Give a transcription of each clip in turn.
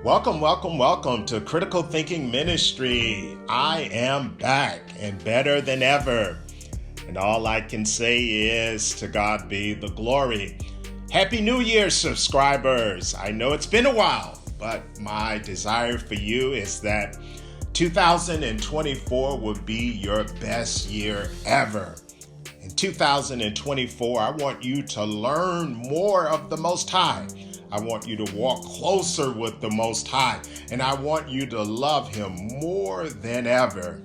Welcome to Critical Thinking Ministry. I am back and better than ever. And all I can say is, to God be the glory. Happy New Year, subscribers. I know it's been a while, but my desire for you is that 2024 will be your best year ever. In 2024, I want you to learn more of the Most High. I want you to walk closer with the Most High, and I want you to love Him more than ever.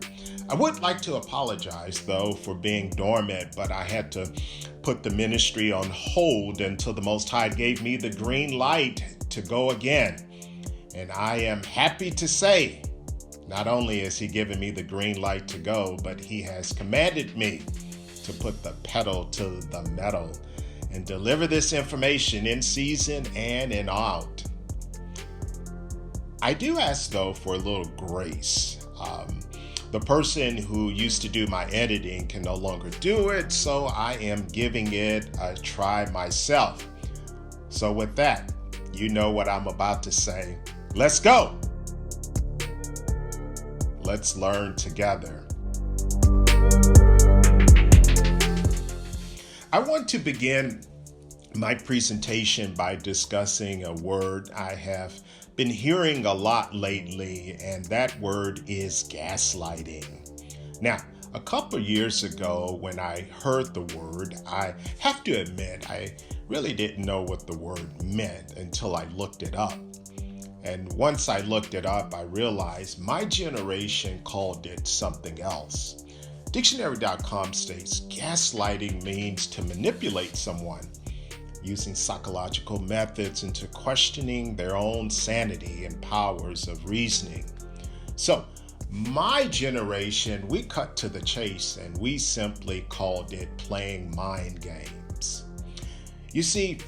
I would like to apologize, though, for being dormant, but I had to put the ministry on hold until the Most High gave me the green light to go again. And I am happy to say, not only has He given me the green light to go, but He has commanded me to put the pedal to the metal and deliver this information in season and in out. I do ask, though, for a little grace. The person who used to do my editing can no longer do it, so I am giving it a try myself. So with that, you know what I'm about to say. Let's go. Let's learn together. I want to begin my presentation by discussing a word I have been hearing a lot lately, and that word is gaslighting. Now, a couple years ago when I heard the word, I have to admit I really didn't know what the word meant until I looked it up. And once I looked it up, I realized my generation called it something else. Dictionary.com states gaslighting means to manipulate someone using psychological methods into questioning their own sanity and powers of reasoning. So my generation, we cut to the chase and we simply called it playing mind games. You see,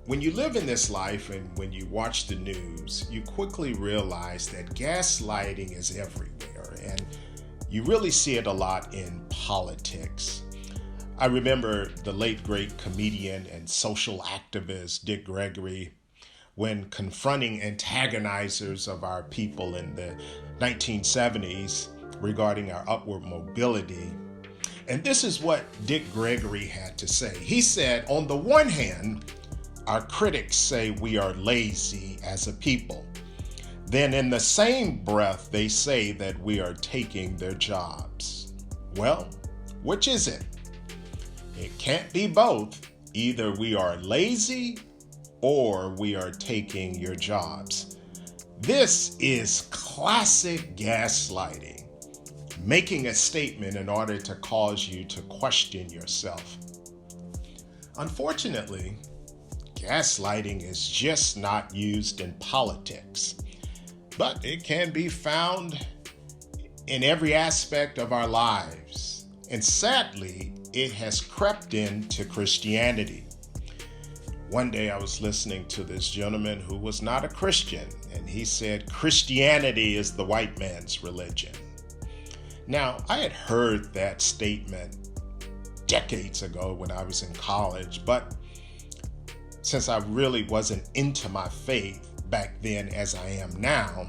when you live in this life and when you watch the news, you quickly realize that gaslighting is everywhere, and you really see it a lot in politics. I remember the late great comedian and social activist Dick Gregory, when confronting antagonizers of our people in the 1970s regarding our upward mobility. And this is what Dick Gregory had to say. He said, on the one hand, our critics say we are lazy as a people. Then in the same breath, they say that we are taking their jobs. Well, which is it? It can't be both. Either we are lazy or we are taking your jobs. This is classic gaslighting, making a statement in order to cause you to question yourself. Unfortunately, gaslighting is just not used in politics, but it can be found in every aspect of our lives. And sadly, it has crept into Christianity. One day I was listening to this gentleman who was not a Christian, and he said Christianity is the white man's religion. Now, I had heard that statement decades ago when I was in college, but since I really wasn't into my faith back then as I am now,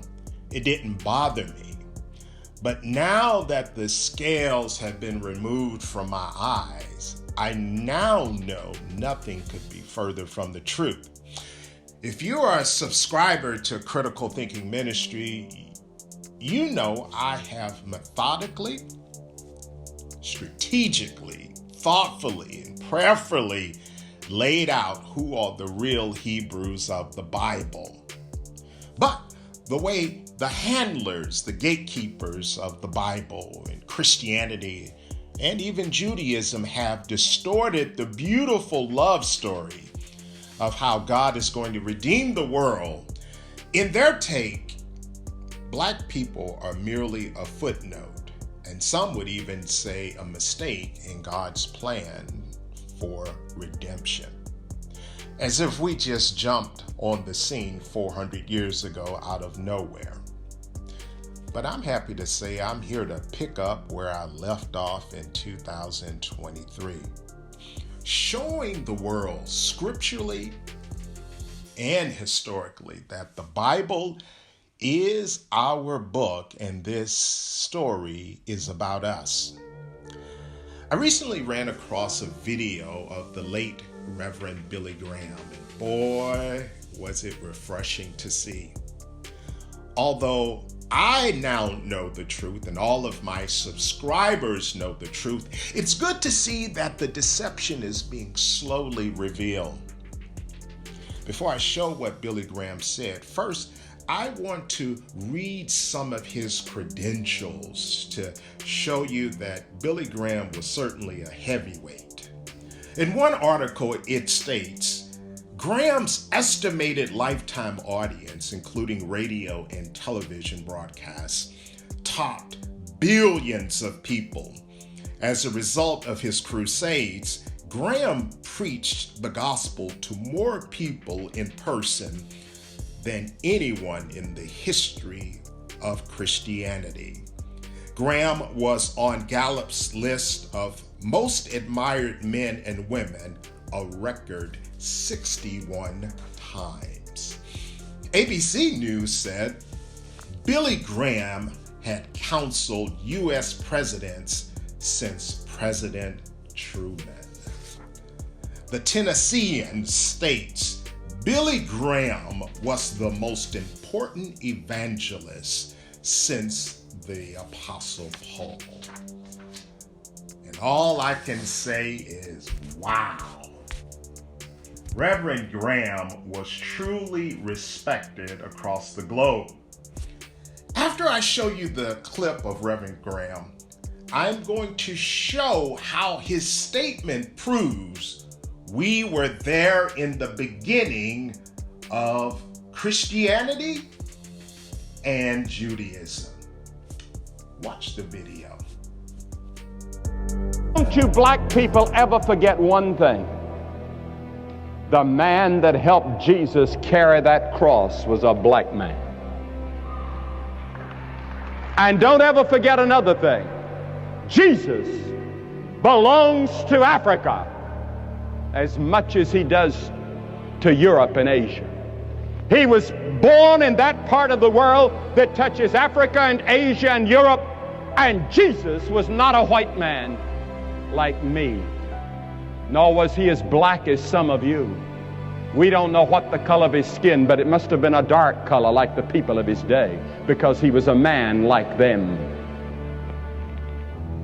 it didn't bother me. But now that the scales have been removed from my eyes, I now know nothing could be further from the truth. If you are a subscriber to Critical Thinking Ministry, you know I have methodically, strategically, thoughtfully, and prayerfully laid out who are the real Hebrews of the Bible. But the way the handlers, the gatekeepers of the Bible and Christianity and even Judaism have distorted the beautiful love story of how God is going to redeem the world. In their take, Black people are merely a footnote, and some would even say a mistake in God's plan for redemption. As if we just jumped on the scene 400 years ago out of nowhere. But I'm happy to say I'm here to pick up where I left off in 2023, showing the world scripturally, and historically that the Bible is our book and this story is about us. I recently ran across a video of the late Reverend Billy Graham, and boy, was it refreshing to see. Although I now know the truth and all of my subscribers know the truth, it's good to see that the deception is being slowly revealed. Before I show what Billy Graham said, first, I want to read some of his credentials to show you that Billy Graham was certainly a heavyweight. In one article, it states, Graham's estimated lifetime audience, including radio and television broadcasts, topped billions of people. As a result of his crusades, Graham preached the gospel to more people in person than anyone in the history of Christianity. Graham was on Gallup's list of most admired men and women a record 61 times. ABC News said Billy Graham had counseled U.S. presidents since President Truman. The Tennessean states Billy Graham was the most important evangelist since the Apostle Paul. And all I can say is, wow. Reverend Graham was truly respected across the globe. After I show you the clip of Reverend Graham, I'm going to show how his statement proves we were there in the beginning of Christianity and Judaism. Watch the video. Don't you black people ever forget one thing. The man that helped Jesus carry that cross was a black man. And don't ever forget another thing. Jesus belongs to Africa as much as he does to Europe and Asia. He was born in that part of the world that touches Africa and Asia and Europe, and Jesus was not a white man like me, nor was he as black as some of you. We don't know what the color of his skin, but it must have been a dark color like the people of his day, because he was a man like them.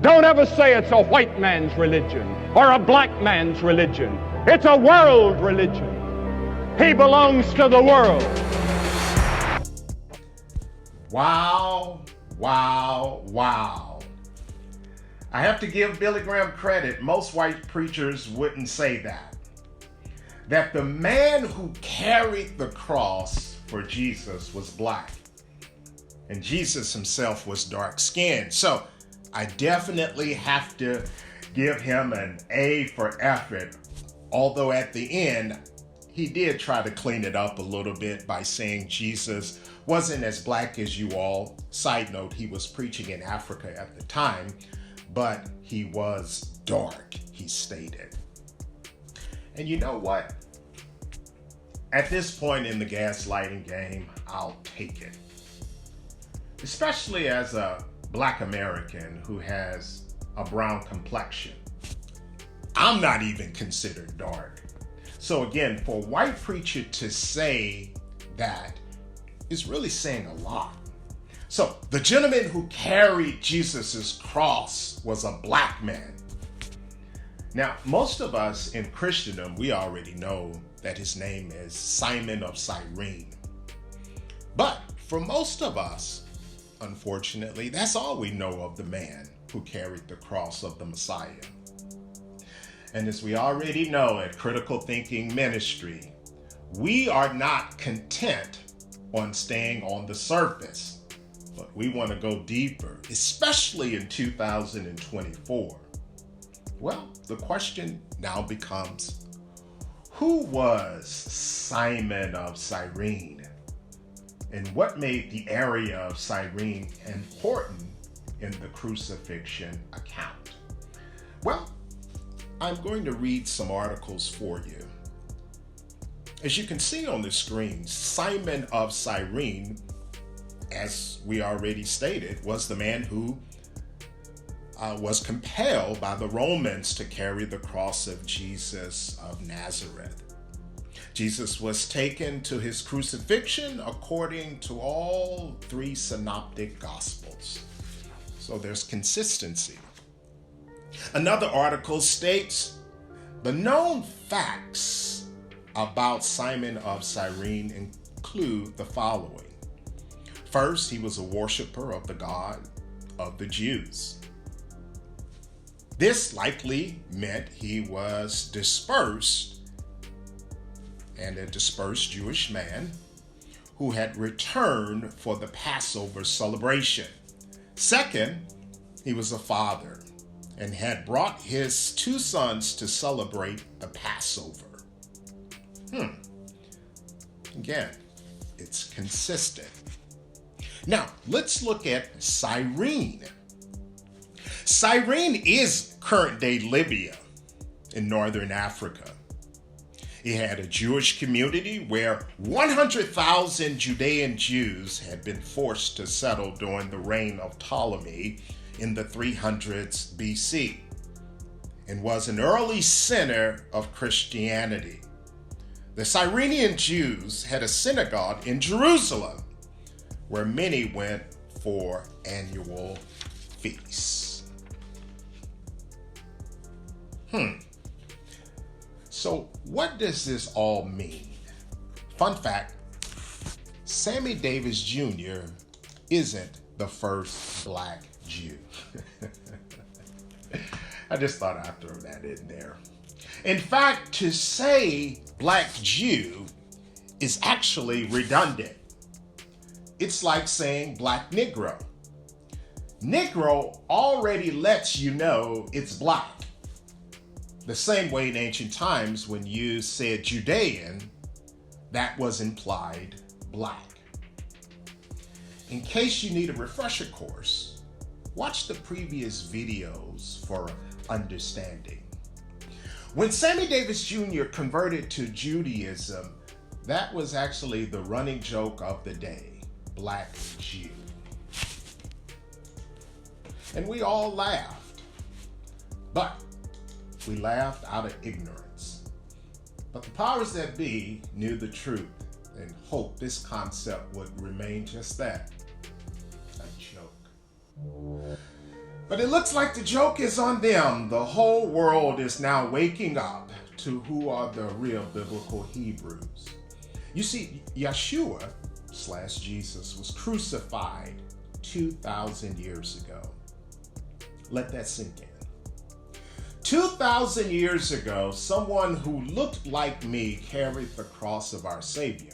Don't ever say it's a white man's religion or a black man's religion. It's a world religion. He belongs to the world. Wow, wow, wow. I have to give Billy Graham credit. Most white preachers wouldn't say that. That the man who carried the cross for Jesus was black. And Jesus himself was dark-skinned. So I definitely have to give him an A for effort. Although at the end, he did try to clean it up a little bit by saying Jesus wasn't as black as you all. Side note, he was preaching in Africa at the time, but he was dark, he stated. And you know what? At this point in the gaslighting game, I'll take it. Especially as a black American who has a brown complexion. I'm not even considered dark. So again, for a white preacher to say that is really saying a lot. So the gentleman who carried Jesus's cross was a black man. Now, most of us in Christendom, we already know that his name is Simon of Cyrene. But for most of us, unfortunately, that's all we know of the man who carried the cross of the Messiah. And as we already know at Critical Thinking Ministry, we are not content on staying on the surface, but we want to go deeper, especially in 2024. Well, the question now becomes, who was Simon of Cyrene? And what made the area of Cyrene important in the crucifixion account? Well, I'm going to read some articles for you. As you can see on the screen, Simon of Cyrene, as we already stated, was the man who was compelled by the Romans to carry the cross of Jesus of Nazareth. Jesus was taken to his crucifixion according to all three synoptic gospels. So there's consistency. Another article states, the known facts about Simon of Cyrene include the following. First, he was a worshiper of the God of the Jews. This likely meant he was dispersed, and a dispersed Jewish man who had returned for the Passover celebration. Second, he was a father and had brought his two sons to celebrate the Passover. Again, it's consistent. Now, let's look at Cyrene. Cyrene is current-day Libya in northern Africa. It had a Jewish community where 100,000 Judean Jews had been forced to settle during the reign of Ptolemy in the 300s BC, and was an early center of Christianity. The Cyrenian Jews had a synagogue in Jerusalem where many went for annual feasts. So what does this all mean? Fun fact, Sammy Davis Jr. isn't the first black Jew. I just thought I'd throw that in there. In fact, to say black Jew is actually redundant. It's like saying black Negro. Negro already lets you know it's black. The same way in ancient times when you said Judean, that was implied black. In case you need a refresher course, watch the previous videos for understanding. When Sammy Davis Jr. converted to Judaism, that was actually the running joke of the day, black Jew. And we all laughed, but we laughed out of ignorance. But the powers that be knew the truth and hoped this concept would remain just that, a joke. But it looks like the joke is on them. The whole world is now waking up to who are the real biblical Hebrews. You see, Yeshua / Jesus was crucified 2,000 years ago. Let that sink in. 2,000 years ago, someone who looked like me carried the cross of our Savior.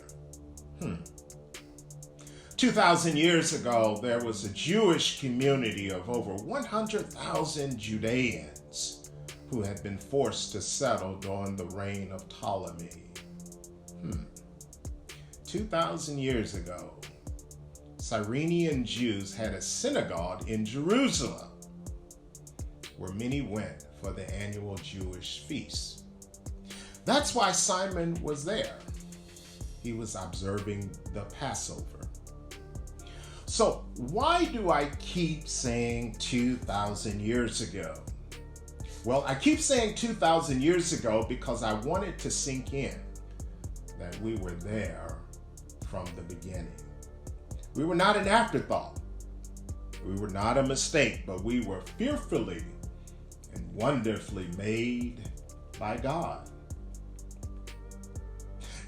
2,000 years ago, there was a Jewish community of over 100,000 Judeans who had been forced to settle during the reign of Ptolemy. 2,000 years ago, Cyrenian Jews had a synagogue in Jerusalem where many went for the annual Jewish feast. That's why Simon was there. He was observing the Passover. So why do I keep saying 2,000 years ago? Well, I keep saying 2,000 years ago because I want it to sink in that we were there from the beginning. We were not an afterthought. We were not a mistake, but we were fearfully and wonderfully made by God.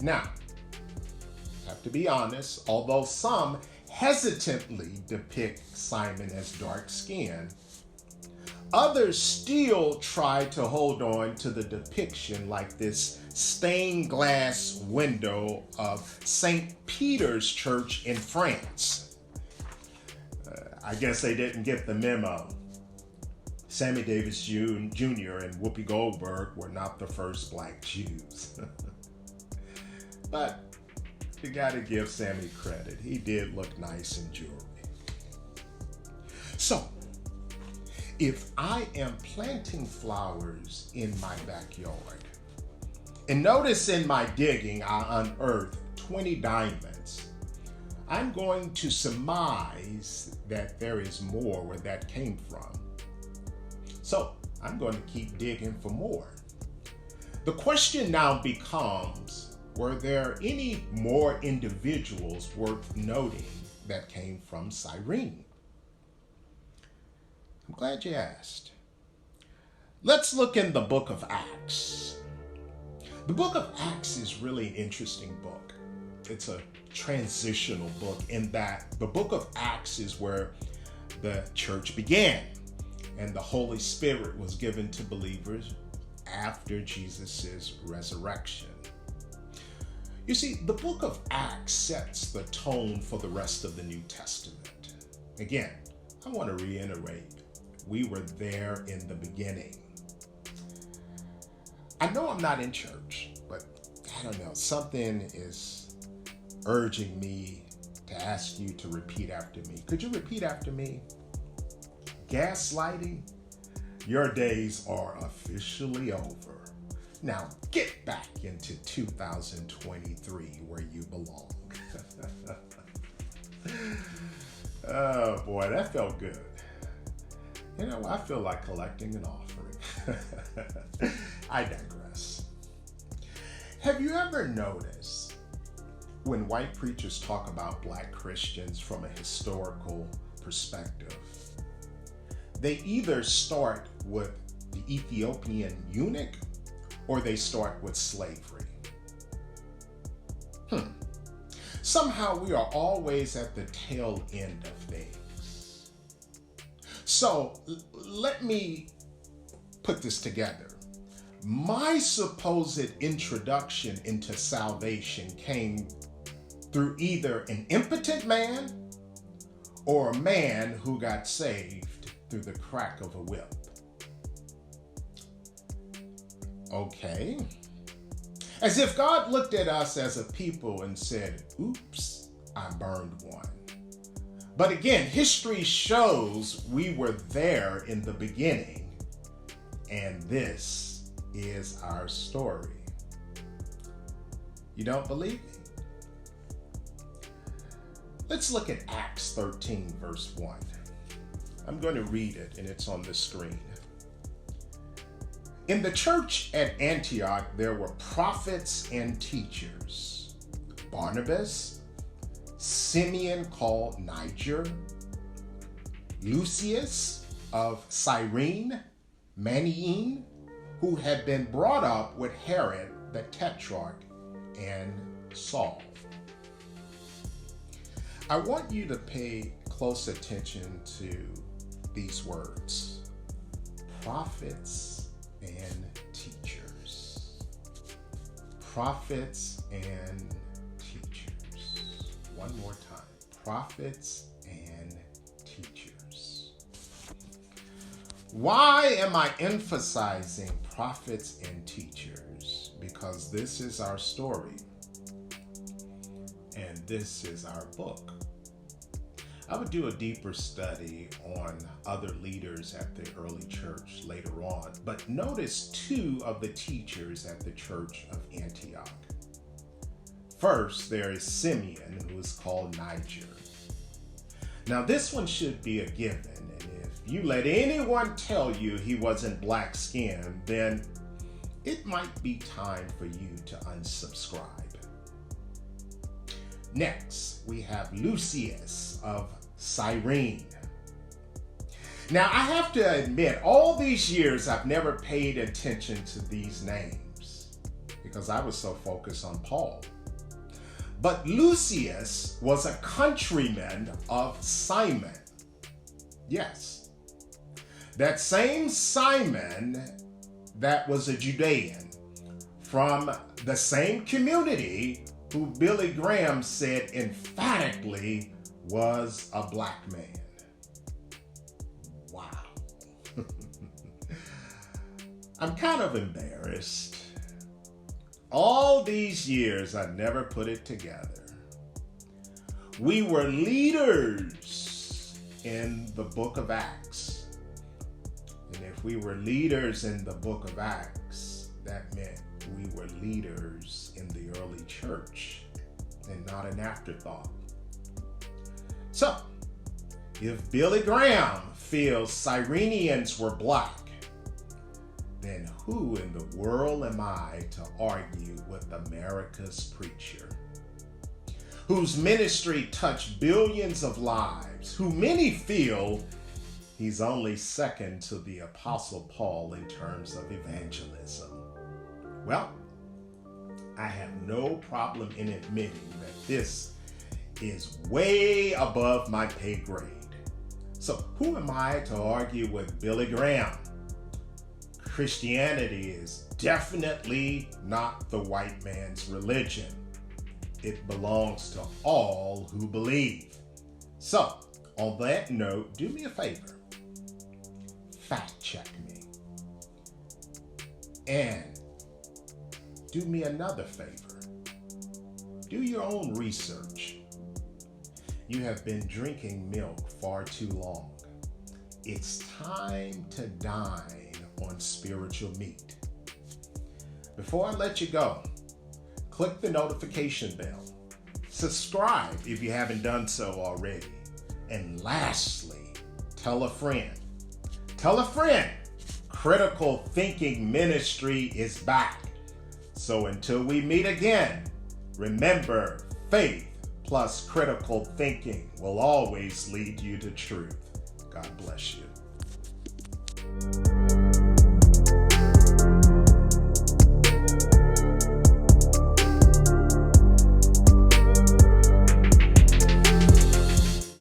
Now, I have to be honest, although some hesitantly depict Simon as dark-skinned, others still try to hold on to the depiction like this stained glass window of St. Peter's Church in France. I guess they didn't get the memo. Sammy Davis Jr. and Whoopi Goldberg were not the first black Jews. But you gotta give Sammy credit. He did look nice in jewelry. So, if I am planting flowers in my backyard, And notice in my digging, I unearthed 20 diamonds. I'm going to surmise that there is more where that came from. So I'm going to keep digging for more. The question now becomes, were there any more individuals worth noting that came from Cyrene? I'm glad you asked. Let's look in the book of Acts. The book of Acts is really an interesting book. It's a transitional book in that the book of Acts is where the church began, and the Holy Spirit was given to believers after Jesus' resurrection. You see, the book of Acts sets the tone for the rest of the New Testament. Again, I want to reiterate, we were there in the beginning. I know I'm not in church, but I don't know, something is urging me to ask you to repeat after me. Could you repeat after me? Gaslighting, your days are officially over. Now get back into 2023 where you belong. Oh boy, that felt good. You know, I feel like collecting an offering. I digress. Have you ever noticed when white preachers talk about black Christians from a historical perspective, they either start with the Ethiopian eunuch or they start with slavery? Somehow we are always at the tail end of things. So let me put this together. My supposed introduction into salvation came through either an impotent man or a man who got saved through the crack of a whip. Okay. As if God looked at us as a people and said, oops, I burned one. But again, history shows we were there in the beginning, and this is our story. You don't believe me? Let's look at Acts 13, verse 1. I'm going to read it, and it's on the screen. In the church at Antioch, there were prophets and teachers: Barnabas, Simeon called Niger, Lucius of Cyrene, Manaen, who had been brought up with Herod the Tetrarch, and Saul. I want you to pay close attention to these words: prophets and teachers. Prophets and teachers. One more time. Prophets and teachers. Why am I emphasizing prophets and teachers? Because this is our story, and this is our book. I would do a deeper study on other leaders at the early church later on, but notice two of the teachers at the church of Antioch. First, there is Simeon, who is called Niger. Now, this one should be a given, and if you let anyone tell you he wasn't black-skinned, then it might be time for you to unsubscribe. Next, we have Lucius of Cyrene. Now, I have to admit, all these years I've never paid attention to these names because I was so focused on Paul. But Lucius was a countryman of Simon. Yes, that same Simon that was a Judean from the same community who Billy Graham said emphatically was a black man. Wow. I'm kind of embarrassed. All these years, I never put it together. We were leaders in the book of Acts. And if we were leaders in the book of Acts, that meant we were leaders in the early church and not an afterthought. So, if Billy Graham feels Cyrenians were black, then who in the world am I to argue with America's preacher, whose ministry touched billions of lives, who many feel he's only second to the Apostle Paul in terms of evangelism? Well, I have no problem in admitting that this is way above my pay grade. So who am I to argue with Billy Graham? Christianity is definitely not the white man's religion. It belongs to all who believe. So, on that note, do me a favor. Fact check me. And do me another favor. Do your own research. You have been drinking milk far too long. It's time to dine on spiritual meat. Before I let you go, click the notification bell. Subscribe if you haven't done so already. And lastly, tell a friend. Tell a friend. Critical Thinking Ministry is back. So until we meet again, remember, faith plus critical thinking will always lead you to truth. God bless you.